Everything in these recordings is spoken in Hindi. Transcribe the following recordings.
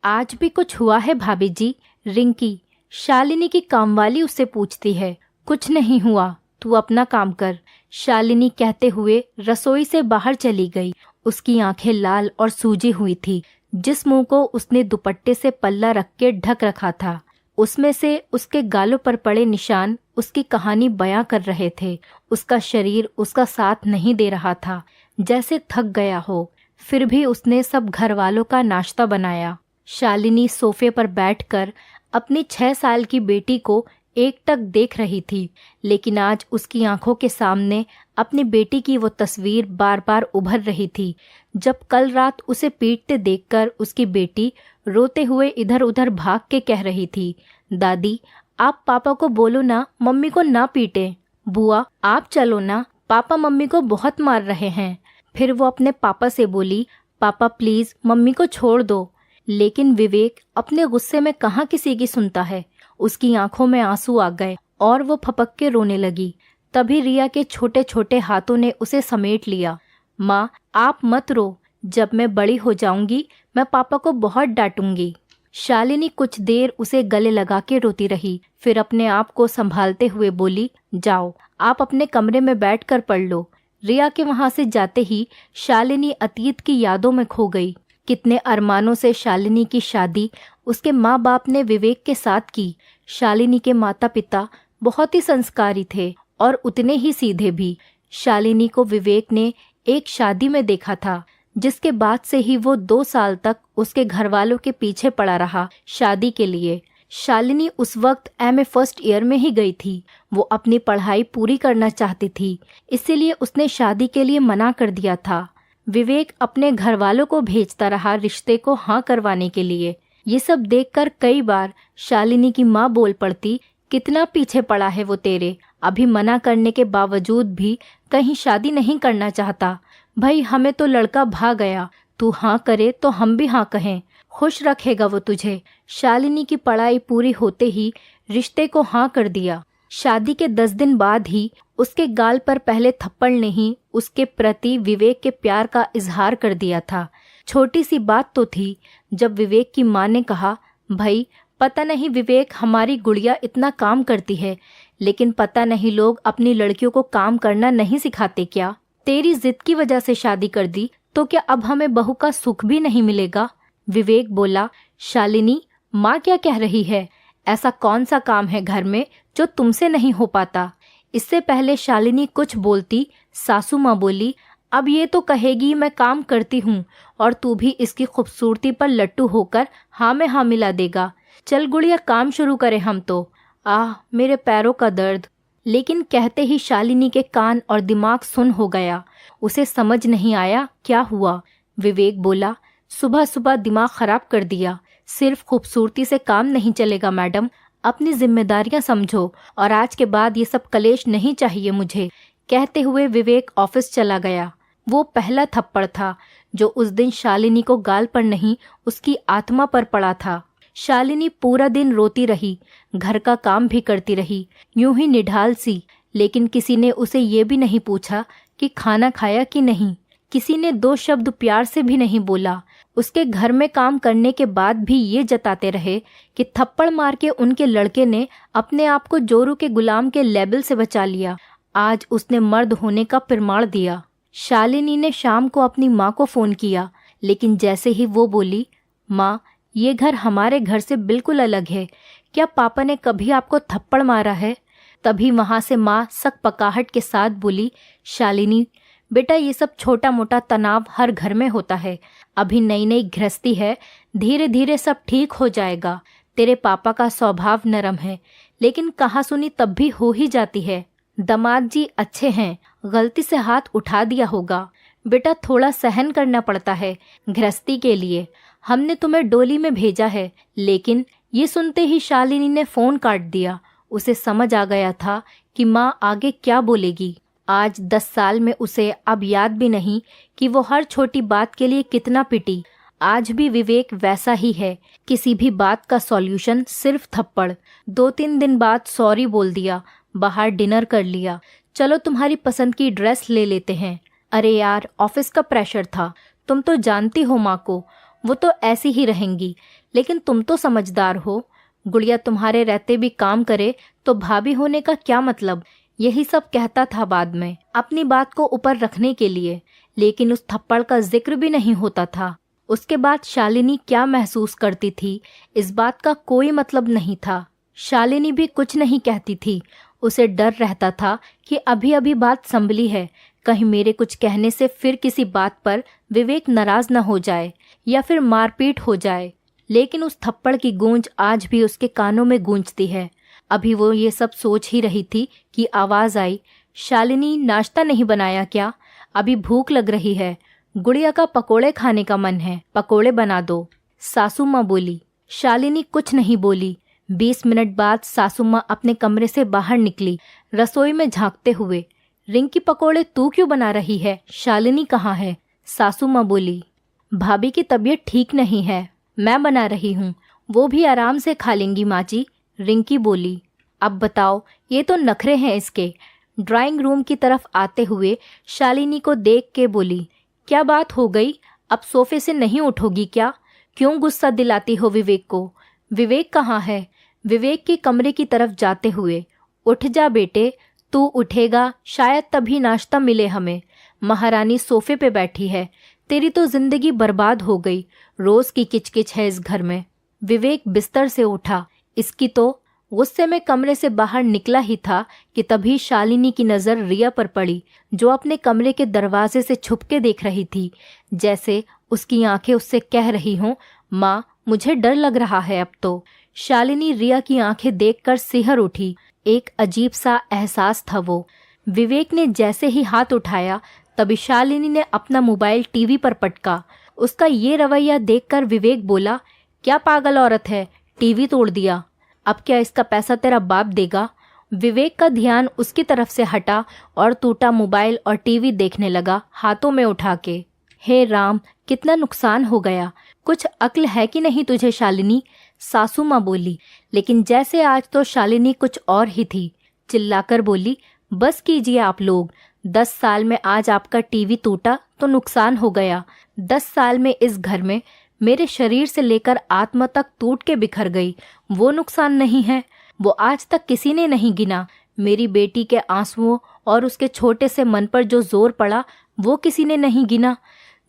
आज भी कुछ हुआ है भाभी जी? रिंकी, शालिनी की कामवाली उससे पूछती है। कुछ नहीं हुआ, तू अपना काम कर, शालिनी कहते हुए रसोई से बाहर चली गई। उसकी आंखें लाल और सूजी हुई थी। जिस मुंह को उसने दुपट्टे से पल्ला रख के ढक रखा था, उसमें से उसके गालों पर पड़े निशान उसकी कहानी बयां कर रहे थे। उसका शरीर उसका साथ नहीं दे रहा था, जैसे थक गया हो। फिर भी उसने सब घर वालों का नाश्ता बनाया। शालिनी सोफे पर बैठकर अपनी 6 साल की बेटी को एकटक देख रही थी, लेकिन आज उसकी आंखों के सामने अपनी बेटी की वो तस्वीर बार बार उभर रही थी। जब कल रात उसे पीटते देखकर उसकी बेटी रोते हुए इधर उधर भाग के कह रही थी, दादी आप पापा को बोलो ना, मम्मी को ना पीटे। बुआ आप चलो ना, पापा मम्मी को बहुत मार रहे हैं। फिर वो अपने पापा से बोली, पापा प्लीज मम्मी को छोड़ दो। लेकिन विवेक अपने गुस्से में कहाँ किसी की सुनता है। उसकी आंखों में आंसू आ गए और वो फपक के रोने लगी। तभी रिया के छोटे छोटे हाथों ने उसे समेट लिया। माँ आप मत रो, जब मैं बड़ी हो जाऊंगी मैं पापा को बहुत डांटूंगी। शालिनी कुछ देर उसे गले लगा के रोती रही, फिर अपने आप को संभालते हुए बोली, जाओ आप अपने कमरे में बैठकर पढ़ लो। रिया के वहां से जाते ही शालिनी अतीत की यादों में खो गई। कितने अरमानों से शालिनी की शादी उसके माँ बाप ने विवेक के साथ की। शालिनी के माता पिता बहुत ही संस्कारी थे और उतने ही सीधे भी। शालिनी को विवेक ने एक शादी में देखा था, जिसके बाद से ही वो 2 साल तक उसके घर वालों के पीछे पड़ा रहा शादी के लिए। शालिनी उस वक्त एमए फर्स्ट ईयर में ही गई थी। वो अपनी पढ़ाई पूरी करना चाहती थी, इसीलिए उसने शादी के लिए मना कर दिया था। विवेक अपने घर वालों को भेजता रहा रिश्ते को हाँ करवाने के लिए। ये सब देखकर कई बार शालिनी की माँ बोल पड़ती, कितना पीछे पड़ा है वो तेरे, अभी मना करने के बावजूद भी कहीं शादी नहीं करना चाहता। भाई हमें तो लड़का भा गया, तू हाँ करे तो हम भी हाँ कहें, खुश रखेगा वो तुझे। शालिनी की पढ़ाई पूरी होते ही रिश्ते को हाँ कर दिया। शादी के 10 दिन बाद ही उसके गाल पर पहले थप्पड़ ने ही उसके प्रति विवेक के प्यार का इजहार कर दिया था। छोटी सी बात तो थी। जब विवेक की माँ ने कहा, भाई पता नहीं विवेक हमारी गुड़िया इतना काम करती है, लेकिन पता नहीं लोग अपनी लड़कियों को काम करना नहीं सिखाते क्या? तेरी जिद की वजह से शादी कर दी तो क्या अब हमें बहू का सुख भी नहीं मिलेगा? विवेक बोला, शालिनी माँ क्या कह रही है? ऐसा कौन सा काम है घर में जो तुमसे नहीं हो पाता? इससे पहले शालिनी कुछ बोलती, सासू माँ बोली, अब ये तो कहेगी मैं काम करती हूँ और तू भी इसकी खूबसूरती पर लट्टू होकर हाँ में हाँ मिला देगा। चल गुड़िया काम शुरू करें हम तो। आह मेरे पैरों का दर्द। लेकिन कहते ही शालिनी के कान और दिमाग सुन हो गया। उसे समझ नहीं आया क्या हुआ। विवेक बोला, सुबह सुबह दिमाग खराब कर दिया। सिर्फ खूबसूरती से काम नहीं चलेगा मैडम, अपनी जिम्मेदारियां समझो और आज के बाद ये सब कलेश नहीं चाहिए मुझे। कहते हुए विवेक ऑफिस चला गया। वो पहला थप्पड़ था जो उस दिन शालिनी को गाल पर नहीं उसकी आत्मा पर पड़ा था। शालिनी पूरा दिन रोती रही, घर का काम भी करती रही, यूं ही निढाल सी। लेकिन किसी ने उसे ये भी नहीं पूछा कि खाना खाया कि नहीं। किसी ने 2 शब्द प्यार से भी नहीं बोला। उसके घर में काम करने के बाद भी ये जताते रहे कि थप्पड़ मार के उनके लड़के ने अपने आप को जोरू के गुलाम के लेबल से बचा लिया। आज उसने मर्द होने का प्रमाण दिया। शालिनी ने शाम को अपनी माँ को फोन किया, लेकिन जैसे ही वो बोली, माँ ये घर हमारे घर से बिल्कुल अलग है, क्या पापा ने कभी आपको थप्पड़ मारा है? तभी वहां से माँ सकपकाहट के साथ बोली, शालिनी बेटा ये सब छोटा मोटा तनाव हर घर में होता है, अभी नई नई गृहस्थी है, धीरे धीरे सब ठीक हो जाएगा। तेरे पापा का स्वभाव नरम है, लेकिन कहा सुनी तब भी हो ही जाती है। दामाद जी अच्छे हैं, गलती से हाथ उठा दिया होगा। बेटा थोड़ा सहन करना पड़ता है गृहस्थी के लिए, हमने तुम्हें डोली में भेजा है। लेकिन ये सुनते ही शालिनी ने फोन काट दिया। उसे समझ आ गया था कि माँ आगे क्या बोलेगी। आज 10 साल में उसे अब याद भी नहीं कि वो हर छोटी बात के लिए कितना पिटी। आज भी विवेक वैसा ही है, किसी भी बात का सॉल्यूशन सिर्फ थप्पड़। 2-3 दिन बाद सॉरी बोल दिया, बाहर डिनर कर लिया, चलो तुम्हारी पसंद की ड्रेस ले लेते हैं। अरे यार ऑफिस का प्रेशर था, तुम तो जानती हो माँ को, वो तो ऐसी ही रहेंगी, लेकिन तुम तो समझदार हो। गुड़िया तुम्हारे रहते भी काम करे तो भाभी होने का क्या मतलब। यही सब कहता था बाद में, अपनी बात को ऊपर रखने के लिए, लेकिन उस थप्पड़ का जिक्र भी नहीं होता था। उसके बाद शालिनी क्या महसूस करती थी इस बात का कोई मतलब नहीं था। शालिनी भी कुछ नहीं कहती थी। उसे डर रहता था कि अभी अभी बात संभली है, कहीं मेरे कुछ कहने से फिर किसी बात पर विवेक नाराज न हो जाए या फिर मारपीट हो जाए। लेकिन उस थप्पड़ की गूंज आज भी उसके कानों में गूंजती है। अभी वो ये सब सोच ही रही थी कि आवाज आई, शालिनी नाश्ता नहीं बनाया क्या? अभी भूख लग रही है, गुड़िया का पकोड़े खाने का मन है, पकोड़े बना दो, सासू माँ बोली। शालिनी कुछ नहीं बोली। 20 मिनट बाद सासू माँ अपने कमरे से बाहर निकली, रसोई में झांकते हुए। रिंकी पकोड़े तू क्यों बना रही है? शालिनी कहाँ है? सासू माँ बोली, भाभी की तबीयत ठीक नहीं है, मैं बना रही हूँ, वो भी आराम से खा लेंगी माँ जी। रिंकी बोली, अब बताओ, ये तो नखरे हैं इसके। ड्राइंग रूम की तरफ आते हुए शालिनी को देख के बोली, क्या बात हो गई? अब सोफे से नहीं उठोगी क्या? क्यों गुस्सा दिलाती हो विवेक को? विवेक कहाँ है? विवेक के कमरे की तरफ जाते हुए, उठ जा बेटे, तू उठेगा शायद तभी नाश्ता मिले हमें। महारानी सोफे पे बैठी है, तेरी तो जिंदगी बर्बाद हो गई, रोज की किचकिच है इस घर में। विवेक बिस्तर से उठा। इसकी तो गुस्से में कमरे से बाहर निकला ही था कि तभी शालिनी की नज़र रिया पर पड़ी, जो अपने कमरे के दरवाजे से छुप के देख रही थी, जैसे उसकी आंखें उससे कह रही हों, माँ मुझे डर लग रहा है अब तो। शालिनी रिया की आंखें देखकर सिहर उठी। एक अजीब सा एहसास था वो। विवेक ने जैसे ही हाथ उठाया तभी शालिनी ने अपना मोबाइल टीवी पर पटका। उसका ये रवैया देखकर विवेक बोला, क्या पागल औरत है, टीवी तोड़ दिया, अब क्या इसका पैसा तेरा बाप देगा? विवेक का ध्यान उसकी तरफ से हटा और टूटा मोबाइल और टीवी देखने लगा हाथों में उठा के। हे राम, कितना नुकसान हो गया। कुछ अक्ल है कि नहीं तुझे शालिनी? सासू माँ बोली, लेकिन जैसे आज तो शालिनी कुछ और ही थी। चिल्लाकर बोली, बस कीजिए आप लोग, 10 साल में आज आपका टीवी टूटा तो नुकसान हो गया। 10 साल में इस घर में मेरे शरीर से लेकर आत्मा तक टूट के बिखर गई, वो नुकसान नहीं है? वो आज तक किसी ने नहीं गिना। मेरी बेटी के आंसुओं और उसके छोटे से मन पर जो जोर पड़ा वो किसी ने नहीं गिना।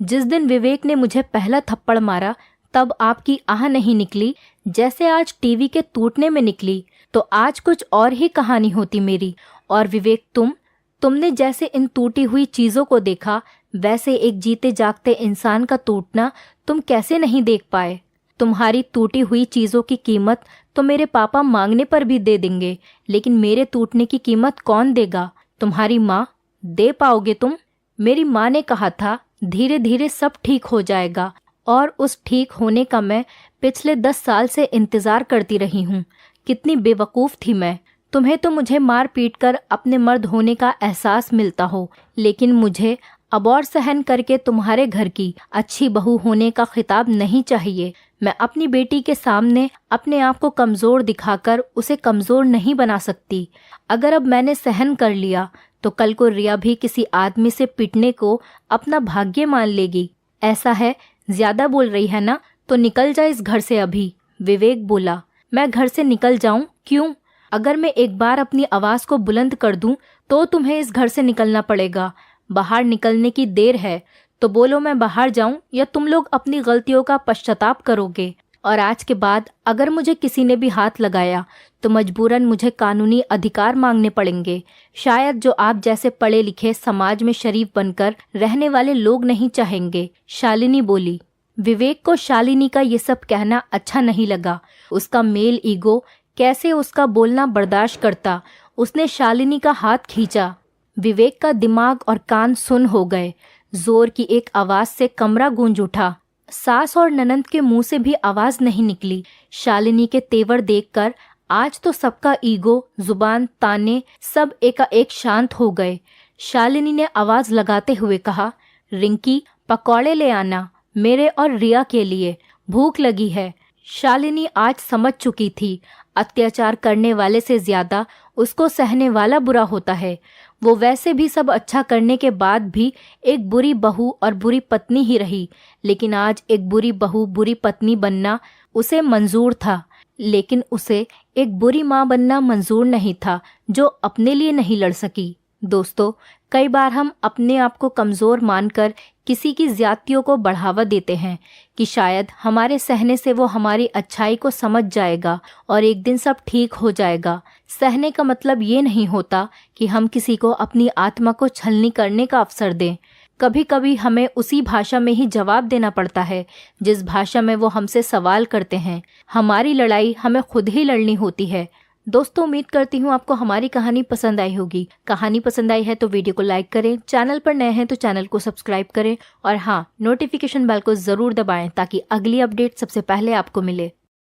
जिस दिन विवेक ने मुझे पहला थप्पड़ मारा तब आपकी आह नहीं निकली, जैसे आज टीवी के टूटने में निकली, तो आज कुछ और ही कहानी होती मेरी। और विवेक, तुमने जैसे इन टूटी हुई चीजों को देखा, वैसे एक जीते जागते इंसान का टूटना तुम कैसे नहीं देख पाए? तुम्हारी टूटी हुई चीजों की कीमत तो मेरे पापा मांगने पर भी दे देंगे, लेकिन मेरे टूटने की कीमत कौन देगा? तुम्हारी माँ? दे पाओगे तुम? मेरी माँ ने कहा था धीरे धीरे सब ठीक हो जाएगा, और उस ठीक होने का मैं पिछले 10 साल से इंतजार करती रही हूँ। कितनी बेवकूफ़ थी मैं। तुम्हें तो मुझे मार पीट कर अपने मर्द होने का एहसास मिलता हो, लेकिन मुझे अब और सहन करके तुम्हारे घर की अच्छी बहू होने का खिताब नहीं चाहिए। मैं अपनी बेटी के सामने अपने आप को कमज़ोर दिखाकर उसे कमज़ोर नहीं बना सकती। अगर अब मैंने सहन कर लिया तो कल को रिया भी किसी आदमी से पिटने को अपना भाग्य मान लेगी। ऐसा है, ज्यादा बोल रही है ना, तो निकल जा इस घर से अभी। विवेक बोला, मैं घर से निकल जाऊं? क्यों? अगर मैं एक बार अपनी आवाज को बुलंद कर दूं तो तुम्हें इस घर से निकलना पड़ेगा। बाहर निकलने की देर है तो बोलो मैं बाहर जाऊं, या तुम लोग अपनी गलतियों का पश्चाताप करोगे। और आज के बाद अगर मुझे किसी ने भी हाथ लगाया तो मजबूरन मुझे कानूनी अधिकार मांगने पड़ेंगे। शायद जो आप जैसे पढ़े लिखे समाज में शरीफ बनकर रहने वाले लोग नहीं चाहेंगे। शालिनी बोली। विवेक को शालिनी का ये सब कहना अच्छा नहीं लगा। उसका मेल ईगो कैसे उसका बोलना बर्दाश्त करता। उसने शालिनी का हाथ खींचा। विवेक का दिमाग और कान सुन हो गए। जोर की एक आवाज से कमरा गूंज उठा। सास और ननंद के मुंह से भी आवाज नहीं निकली। शालिनी के तेवर देखकर आज तो सबका ईगो, जुबान, ताने सब एकाएक शांत हो गए। शालिनी ने आवाज लगाते हुए कहा, रिंकी पकौड़े ले आना, मेरे और रिया के लिए, भूख लगी है। शालिनी आज समझ चुकी थी, अत्याचार करने वाले से ज्यादा उसको सहने वाला बुरा होता है। वो वैसे भी सब अच्छा करने के बाद भी एक बुरी बहू और बुरी पत्नी ही रही। लेकिन आज एक बुरी बहू बुरी पत्नी बनना उसे मंजूर था, लेकिन उसे एक बुरी माँ बनना मंजूर नहीं था जो अपने लिए नहीं लड़ सकी। दोस्तों, कई बार हम अपने आप को कमज़ोर मानकर किसी की ज्यादतियों को बढ़ावा देते हैं कि शायद हमारे सहने से वो हमारी अच्छाई को समझ जाएगा और एक दिन सब ठीक हो जाएगा। सहने का मतलब ये नहीं होता कि हम किसी को अपनी आत्मा को छलनी करने का अवसर दें। कभी कभी हमें उसी भाषा में ही जवाब देना पड़ता है जिस भाषा में वो हमसे सवाल करते हैं। हमारी लड़ाई हमें खुद ही लड़नी होती है। दोस्तों, उम्मीद करती हूँ आपको हमारी कहानी पसंद आई होगी। कहानी पसंद आई है तो वीडियो को लाइक करें, चैनल पर नए हैं तो चैनल को सब्सक्राइब करें और हाँ, नोटिफिकेशन बेल को ज़रूर दबाएं ताकि अगली अपडेट सबसे पहले आपको मिले।